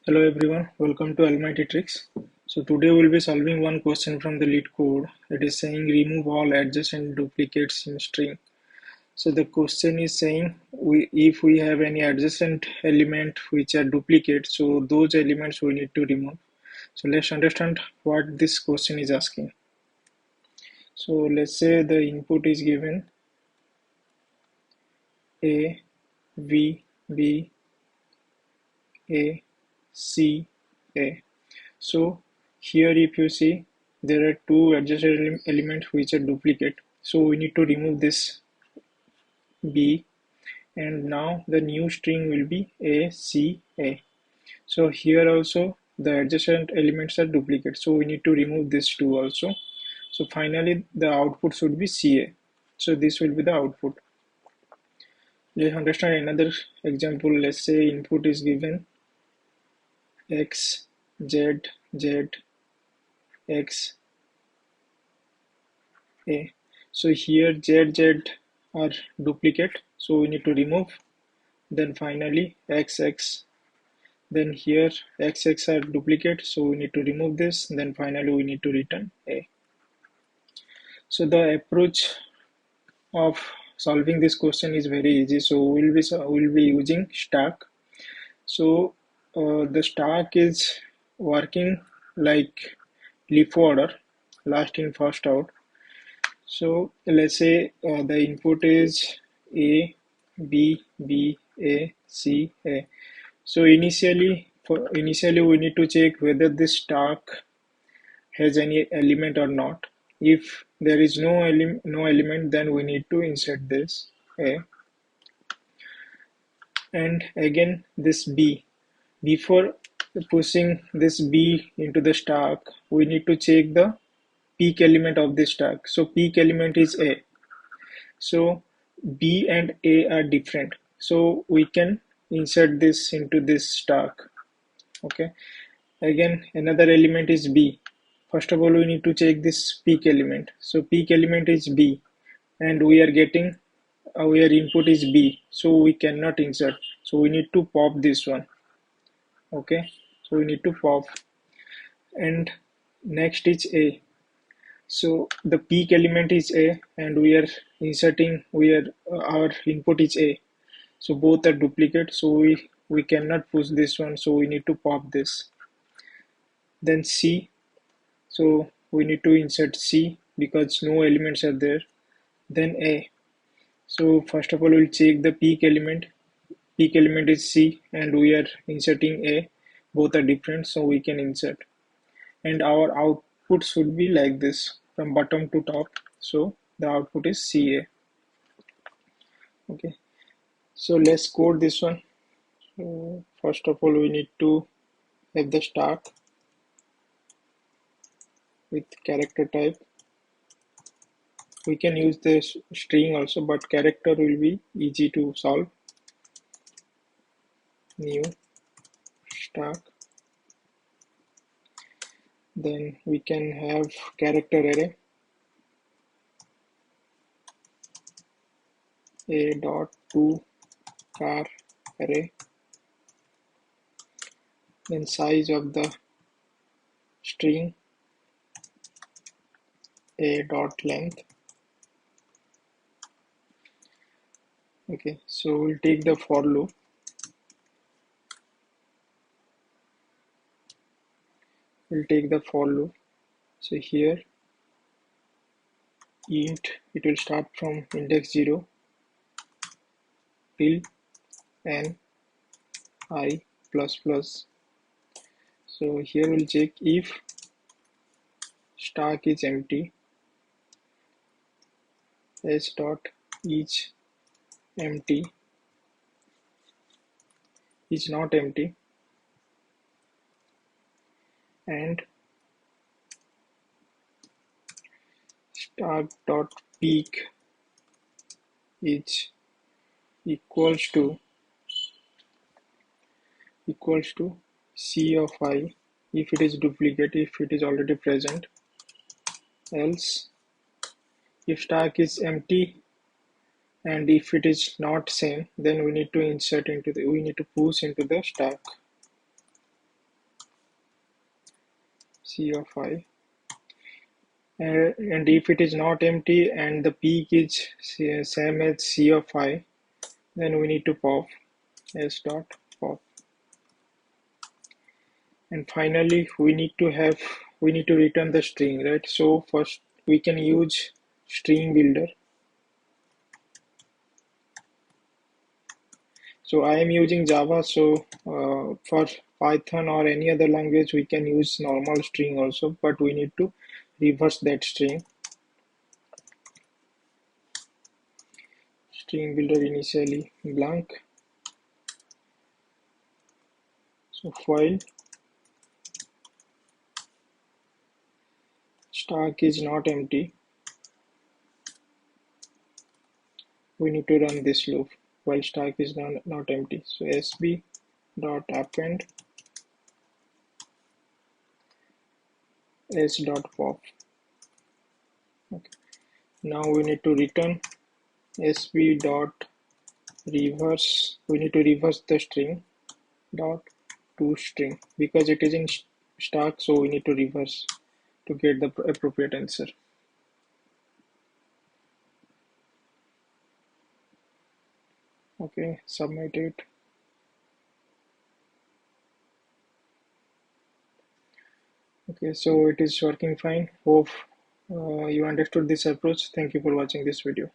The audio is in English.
Hello everyone, welcome to Almighty Tricks. So today we'll be solving one question from the LeetCode. It is saying remove all adjacent duplicates in string. So the question is saying if we have any adjacent element which are duplicates, so those elements we need to remove. So let's understand what this question is asking. So let's say the input is given A, V, B, A, C, A. So here if you see there are two adjacent elements which are duplicate. So we need to remove this B and now the new string will be A, C, A. So here also the adjacent elements are duplicate. So we need to remove this two also. So finally the output should be CA. So this will be the output. Let's understand another example. Let's say input is given X, Z, Z, X, A. So here Z, Z are duplicate. So we need to remove. Then finally XX. Then here XX are duplicate. So we need to remove this. Then finally we need to return A. So the approach of solving this question is very easy. So we'll be using stack. So the stack is working like leaf order, last in first out. So let's say the input is A, B, B, A, C, A. So initially we need to check whether this stack has any element or not. If there is no element, then we need to insert this A. And again this B. Before pushing this B into the stack, we need to check the peak element of the stack. So peak element is A. So B and A are different. So we can insert this into this stack. Okay. Again, another element is B. First of all, we need to check this peak element. So peak element is B, and we are getting our input is B. So we cannot insert. So we need to pop this one. Okay. So we need to pop. And next is A. So the peak element is A and we are inserting, our input is A. So both are duplicate, so we cannot push this one, so we need to pop this. Then C, so we need to insert C because no elements are there. Then A. So first of all we'll check the peak element. Peak element is C and we are inserting A. Both are different, so we can insert. And our output should be like this from bottom to top. So the output is CA. Okay, so let's code this one. So first of all we need to have the start with character type. We can use this string also, but character will be easy to solve. New start. Then we can have character array. A dot to char array. Then size of the string a dot length. Okay, so we'll take the for loop. We'll take the for loop. So here int, it will start from index 0 till n I plus plus. So here we'll check if stack is empty, s dot each empty is not empty, and stack dot peak is equals to C of I if it is duplicate, if it is already present. Else if stack is empty and if it is not same, then we need to insert into the, we need to push into the stack. C of I. And if it is not empty and the peak is same as C of I, then we need to pop s dot pop. And finally, we need to return the string, right? So first we can use string builder. So I am using Java, so for Python or any other language, we can use normal string also, but we need to reverse that string. String builder initially blank. So file stack is not empty. We need to run this loop while stack is not empty. So sb dot append s dot pop. Okay. Now we need to return sb dot reverse. We need to reverse the string dot to string because it is in stack, so we need to reverse to get the appropriate answer. Okay, submit it. Okay, so it is working fine. Hope you understood this approach. Thank you for watching this video.